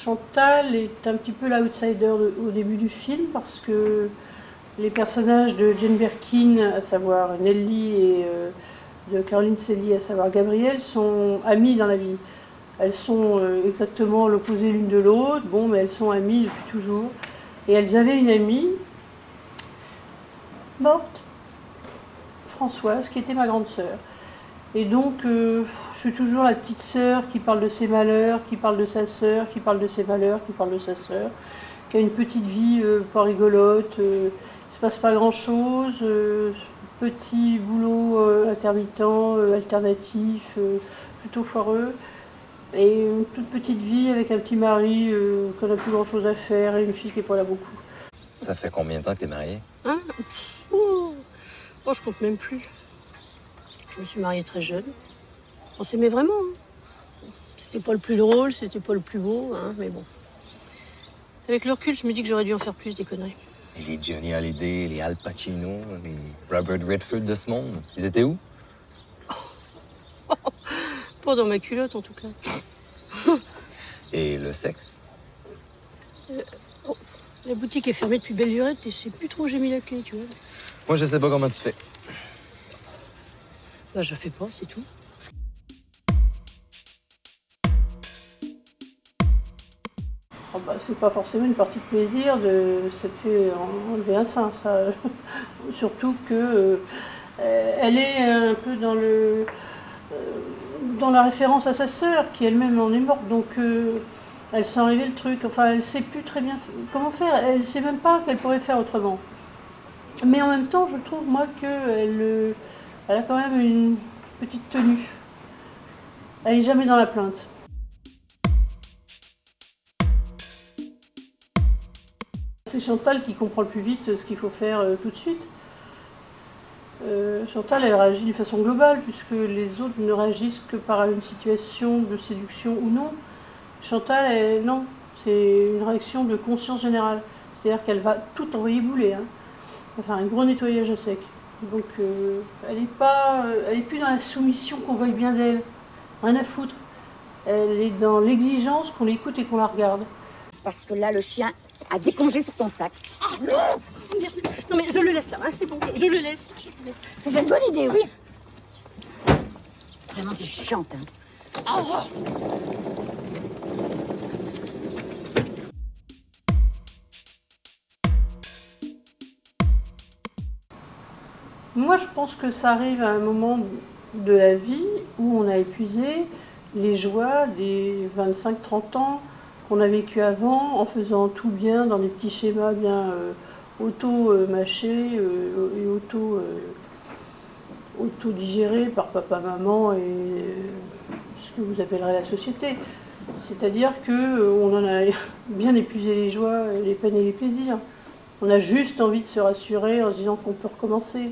Chantal est un petit peu l'outsider au début du film parce que les personnages de Jane Birkin, à savoir Nellie, et de Caroline Célie, à savoir Gabrielle, sont amies dans la vie. Elles sont exactement l'opposé l'une de l'autre, bon, mais elles sont amies depuis toujours. Et elles avaient une amie morte, Françoise, qui était ma grande sœur. Et donc, je suis toujours la petite sœur qui parle de ses malheurs, qui parle de sa sœur, qui parle de ses malheurs, qui parle de sa sœur, qui a une petite vie pas rigolote, il ne se passe pas grand-chose, petit boulot intermittent, alternatif, plutôt foireux, et une toute petite vie avec un petit mari qui n'a plus grand-chose à faire et une fille qui n'est pas là beaucoup. Ça fait combien de temps que t'es mariée? Hein? Oh, je compte même plus. Je me suis mariée très jeune. On s'aimait vraiment. C'était pas le plus drôle, c'était pas le plus beau, hein, mais bon. Avec le recul, je me dis que j'aurais dû en faire plus des conneries. Et les Johnny Hallyday, les Al Pacino, les Robert Redford de ce monde, ils étaient où? Pas dans ma culotte, en tout cas. Et le sexe? La boutique est fermée depuis belle lurette et je sais plus trop où j'ai mis la clé, tu vois. Moi, je sais pas comment tu fais. Bah, je fais pas, c'est tout. Oh bah, c'est pas forcément une partie de plaisir de s'être fait enlever un sein, ça. Surtout que elle est un peu dans la référence à sa sœur, qui elle-même en est morte, donc elle sent arriver le truc. Enfin, elle sait plus très bien comment faire. Elle sait même pas qu'elle pourrait faire autrement. Mais en même temps, je trouve, moi, qu'elle elle a quand même une petite tenue. Elle n'est jamais dans la plainte. C'est Chantal qui comprend le plus vite ce qu'il faut faire tout de suite. Chantal, elle réagit d'une façon globale, puisque les autres ne réagissent que par une situation de séduction ou non. Chantal, non, c'est une réaction de conscience générale. C'est-à-dire qu'elle va tout envoyer bouler, hein. Enfin, un gros nettoyage à sec. Donc, elle est plus dans la soumission qu'on veuille bien d'elle. Rien à foutre. Elle est dans l'exigence qu'on l'écoute et qu'on la regarde. Parce que là, le chien a décongé sur ton sac. Ah non! Non mais je le laisse là, hein, c'est bon, je le laisse. C'est une bonne idée, oui. Vraiment, t'es chiante, hein. Oh! Moi, je pense que ça arrive à un moment de la vie où on a épuisé les joies des 25-30 ans qu'on a vécu avant en faisant tout bien dans des petits schémas bien auto-mâchés et auto-digérés par papa, maman et ce que vous appellerez la société. C'est-à-dire qu'on en a bien épuisé les joies, les peines et les plaisirs. On a juste envie de se rassurer en se disant qu'on peut recommencer.